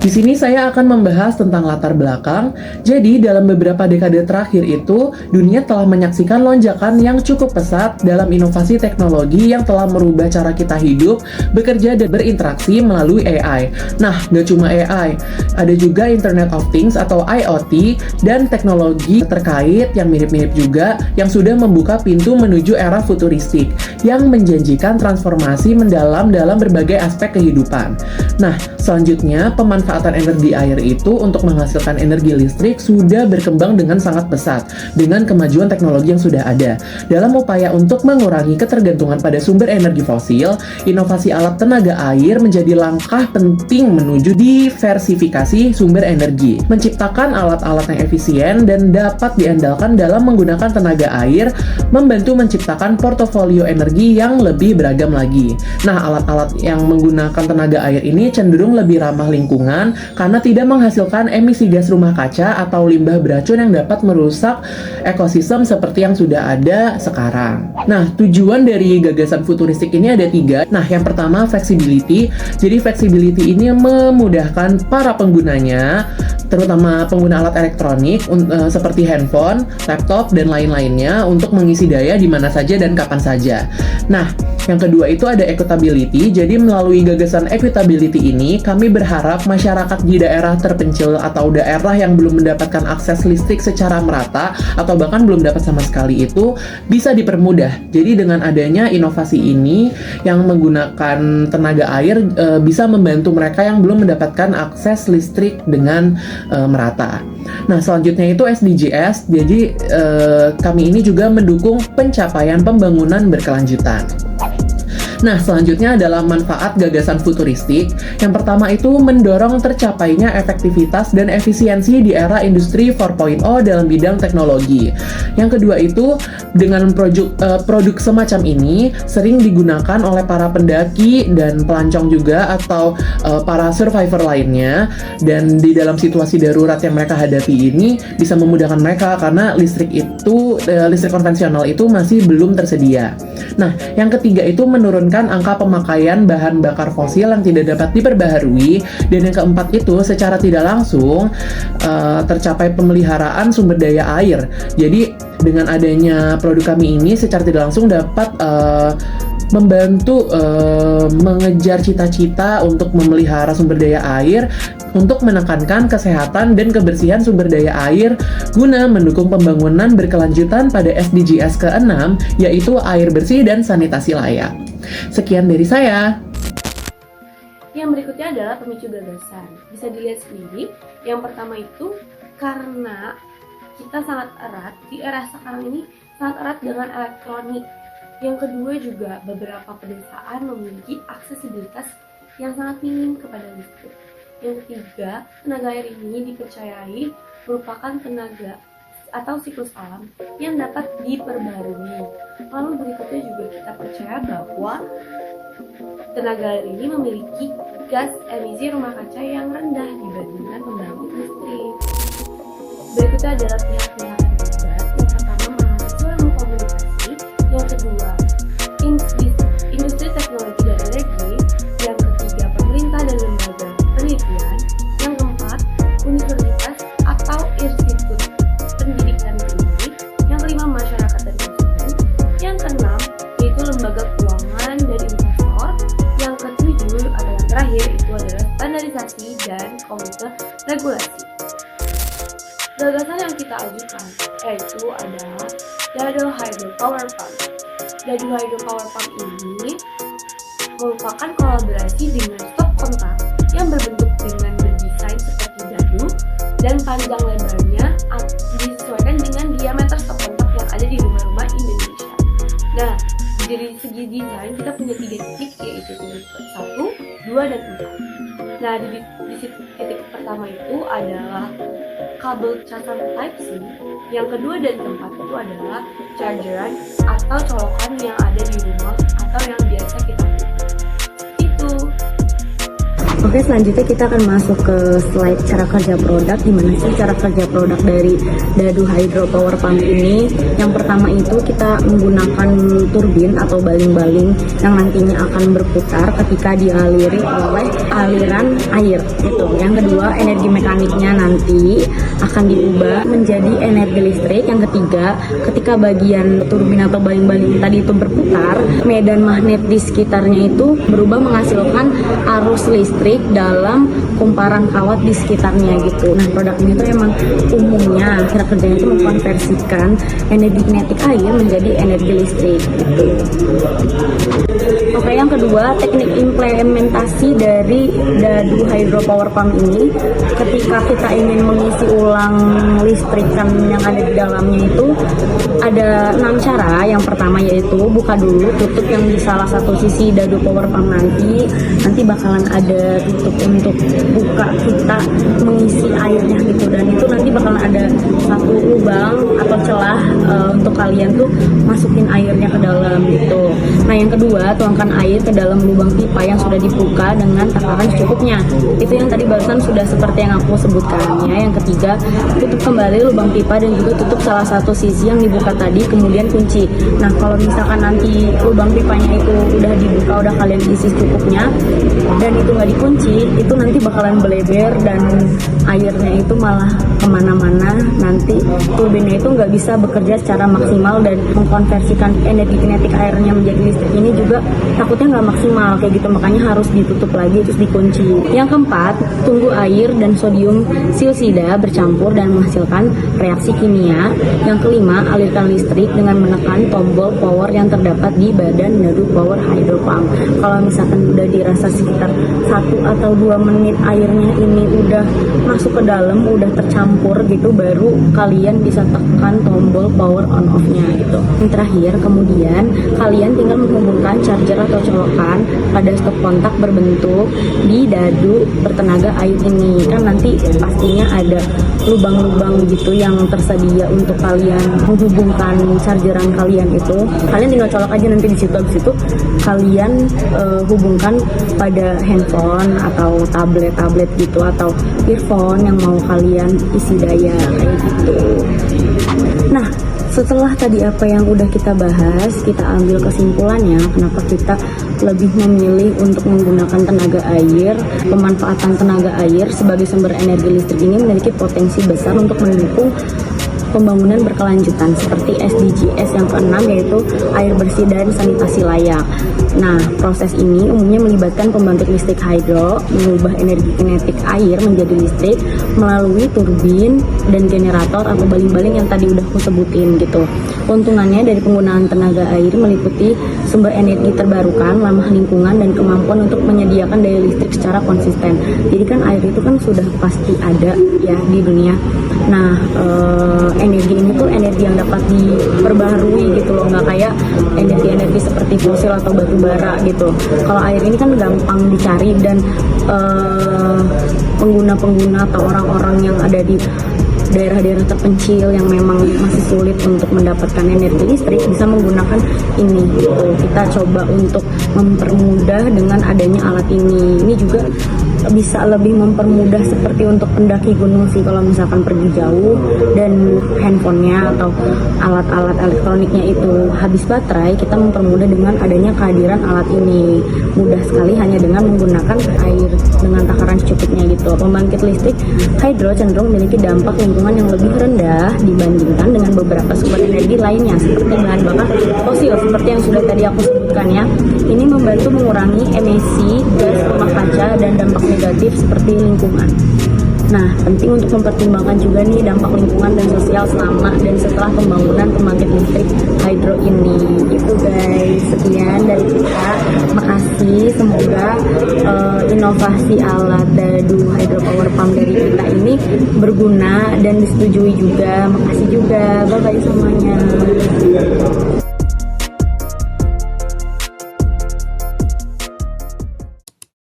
Di sini saya akan membahas tentang latar belakang. Jadi, dalam beberapa dekade terakhir itu, dunia telah menyaksikan lonjakan yang cukup pesat dalam inovasi teknologi yang telah merubah cara kita hidup, bekerja, dan berinteraksi melalui AI. Nah, nggak cuma AI, ada juga Internet of Things atau IoT dan teknologi terkait yang mirip-mirip juga yang sudah membuka pintu menuju era futuristik yang menjanjikan transformasi mendalam dalam berbagai aspek kehidupan. Nah, selanjutnya pemanfaatan energi air itu untuk menghasilkan energi listrik sudah berkembang dengan sangat pesat dengan kemajuan teknologi yang sudah ada. Dalam upaya untuk mengurangi ketergantungan pada sumber energi fosil, inovasi alat tenaga air menjadi langkah penting menuju diversifikasi sumber energi, menciptakan alat-alat yang efisien dan dapat diandalkan dalam menggunakan tenaga air, membantu menciptakan portofolio energi yang lebih beragam lagi. Nah, alat-alat yang menggunakan tenaga air ini cenderung lebih ramah lingkungan karena tidak menghasilkan emisi gas rumah kaca atau limbah beracun yang dapat merusak ekosistem seperti yang sudah ada sekarang. Nah, tujuan dari gagasan futuristik ini ada 3. Nah, yang pertama flexibility. Jadi flexibility ini memudahkan para penggunanya, terutama pengguna alat elektronik seperti handphone, laptop, dan lain-lainnya untuk mengisi daya di mana saja dan kapan saja. Nah, yang kedua itu ada equitability. Jadi melalui gagasan equitability ini, kami berharap masyarakat di daerah terpencil atau daerah yang belum mendapatkan akses listrik secara merata atau bahkan belum dapat sama sekali itu bisa dipermudah. Jadi dengan adanya inovasi ini yang menggunakan tenaga air bisa membantu mereka yang belum mendapatkan akses listrik dengan merata. Nah, selanjutnya itu SDGs. Jadi kami ini juga mendukung pencapaian pembangunan berkelanjutan. Nah, selanjutnya adalah manfaat gagasan futuristik. Yang pertama itu mendorong tercapainya efektivitas dan efisiensi di era industri 4.0 dalam bidang teknologi. Yang kedua itu dengan produk semacam ini sering digunakan oleh para pendaki dan pelancong juga atau para survivor lainnya, dan di dalam situasi darurat yang mereka hadapi ini bisa memudahkan mereka karena listrik konvensional itu masih belum tersedia. Nah, yang ketiga itu menurunkan angka pemakaian bahan bakar fosil yang tidak dapat diperbaharui, dan yang keempat itu secara tidak langsung tercapai pemeliharaan sumber daya air. Jadi dengan adanya produk kami ini secara tidak langsung dapat membantu mengejar cita-cita untuk memelihara sumber daya air, untuk menekankan kesehatan dan kebersihan sumber daya air guna mendukung pembangunan berkelanjutan pada SDGs ke-6, yaitu air bersih dan sanitasi layak. Sekian dari saya. Yang berikutnya adalah pemicu gagasan. Bisa dilihat sendiri, yang pertama itu karena kita sangat erat, di era sekarang ini sangat erat dengan elektronik. Yang kedua juga beberapa pedesaan memiliki aksesibilitas yang sangat minim kepada listrik. Yang ketiga, tenaga air ini dipercayai merupakan tenaga atau siklus alam yang dapat diperbarui. Lalu berikutnya juga kita percaya bahwa tenaga air ini memiliki gas emisi rumah kaca yang rendah dibandingkan pembangkit listrik. Berikutnya adalah pihak-pihak yang terlibat. Yang pertama, mahasiswa ilmu komunikasi. Yang kedua, industri teknologi dan energi. Yang ketiga, pemerintah dan lembaga penelitian. Yang keempat, universitas atau institut pendidikan tinggi. Yang kelima, masyarakat dan konsumen. Yang keenam, yaitu lembaga keuangan dan investor. Yang ketujuh atau yang terakhir itu adalah standarisasi dan komite regulasi. Gagasan yang kita ajukan yaitu adalah Dado Hydropower Pump. Dado Hydropower Pump ini merupakan kolaborasi dengan stop kontak yang berbentuk dengan berdesain seperti dadu dan panjang lebarnya disesuaikan dengan diameter stop kontak yang ada di rumah-rumah Indonesia. Nah, dari segi desain kita punya 3 titik, yaitu titik 1, 2, dan 4. Nah, di titik pertama itu adalah kabel casan Type-C, yang kedua dan keempat itu adalah chargeran atau colokan yang ada di rumah atau yang biasa kita itu. Oke, selanjutnya kita akan masuk ke slide cara kerja produk. Gimana sih cara kerja produk dari Dadu Hydro Power Pump ini? Yang pertama itu kita menggunakan turbin atau baling-baling yang nantinya akan berputar ketika dialiri oleh aliran air. Gitu. Yang kedua, energi mekaniknya nanti akan diubah menjadi energi listrik. Yang ketiga, ketika bagian turbin atau baling-baling tadi itu berputar, medan magnet di sekitarnya itu berubah menghasilkan arus listrik dalam kumparan kawat di sekitarnya gitu. Nah, produk ini tuh emang umumnya cara kerjanya itu mengkonversikan energi kinetik air menjadi energi listrik gitu. Oke, yang kedua, teknik implementasi dari Dadu Hydro Power Pump ini, ketika kita ingin mengisi ulang listrikan yang ada di dalamnya itu ada 6 cara. Yang pertama yaitu buka dulu tutup yang di salah satu sisi Dadu Power Pump nanti bakalan ada tutup untuk buka kita mengisi airnya gitu, dan itu nanti bakalan ada satu lubang atau celah untuk kalian tuh masukin airnya ke dalam gitu. Nah, yang kedua, tuangkan air ke dalam lubang pipa yang sudah dibuka dengan takaran secukupnya. Itu yang tadi barusan sudah seperti yang aku sebutkan ya. Yang ketiga, tutup kembali lubang pipa dan juga tutup salah satu sisi yang dibuka tadi, kemudian kunci. Nah, kalau misalkan nanti lubang pipanya itu udah dibuka, udah kalian isi secukupnya dan itu nggak dikunci, itu nanti bakalan beleber dan airnya itu malah kemana-mana. Nanti turbinnya itu nggak bisa bekerja secara maksimal dan mengkonversikan energi kinetik airnya menjadi listrik ini juga takutnya nggak maksimal kayak gitu, makanya harus ditutup lagi terus dikunci. Yang keempat, tunggu air dan sodium silsida bercampur dan menghasilkan reaksi kimia. Yang kelima, alirkan listrik dengan menekan tombol power yang terdapat di badan Dadu Power Hydro Pump. Kalau misalkan udah dirasa sekitar 1 atau 2 menit airnya ini udah masuk ke dalam, udah tercampur gitu, baru kalian bisa tekan tombol power on off-nya gitu. Yang terakhir, kemudian kalian tinggal menghubungkan charger atau colokan pada stop kontak berbentuk di dadu bertenaga air ini. Kan nanti pastinya ada lubang-lubang gitu yang tersedia untuk kalian menghubungkan chargeran kalian itu. Kalian tinggal colok aja nanti di situ. Habis itu kalian hubungkan pada handphone atau tablet gitu, atau earphone yang mau kalian isi daya kayak gitu. Nah, setelah tadi apa yang udah kita bahas, kita ambil kesimpulannya kenapa kita lebih memilih untuk menggunakan tenaga air. Pemanfaatan tenaga air sebagai sumber energi listrik ini memiliki potensi besar untuk mendukung pembangunan berkelanjutan seperti SDGs yang keenam, yaitu air bersih dan sanitasi layak. Nah, proses ini umumnya melibatkan pembangkit listrik hidro mengubah energi kinetik air menjadi listrik melalui turbin dan generator atau baling-baling yang tadi udah aku sebutin gitu. Keuntungannya dari penggunaan tenaga air meliputi sumber energi terbarukan, ramah lingkungan, dan kemampuan untuk menyediakan daya listrik secara konsisten. Jadi kan air itu kan sudah pasti ada ya di dunia. Nah, energi ini tuh energi yang dapat diperbaharui gitu loh, nggak kayak energi-energi seperti fosil atau batu bara gitu. Kalau air ini kan gampang dicari dan pengguna-pengguna atau orang-orang yang ada di daerah-daerah terpencil yang memang masih sulit untuk mendapatkan energi listrik bisa menggunakan ini gitu. Kita coba untuk mempermudah dengan adanya alat ini. Ini juga bisa lebih mempermudah seperti untuk pendaki gunung sih, kalau misalkan pergi jauh dan handphonenya atau alat-alat elektroniknya itu habis baterai, kita mempermudah dengan adanya kehadiran alat ini. Mudah sekali hanya dengan menggunakan air dengan takaran secukupnya gitu. Pembangkit listrik hidro cenderung memiliki dampak lingkungan yang lebih rendah dibandingkan dengan beberapa sumber energi lainnya seperti bahan bakar fosil seperti yang sudah tadi aku sebutkan ya. Ini membantu mengurangi emisi gas rumah kaca dan dampak negatif seperti lingkungan. Nah, penting untuk mempertimbangkan juga nih dampak lingkungan dan sosial selama dan setelah pembangunan pembangkit listrik hidro ini. Itu guys, sekian dari kita. Makasih, semoga inovasi alat Dadu Hydro Power Pump dari kita ini berguna dan disetujui juga. Makasih juga, bye bye semuanya.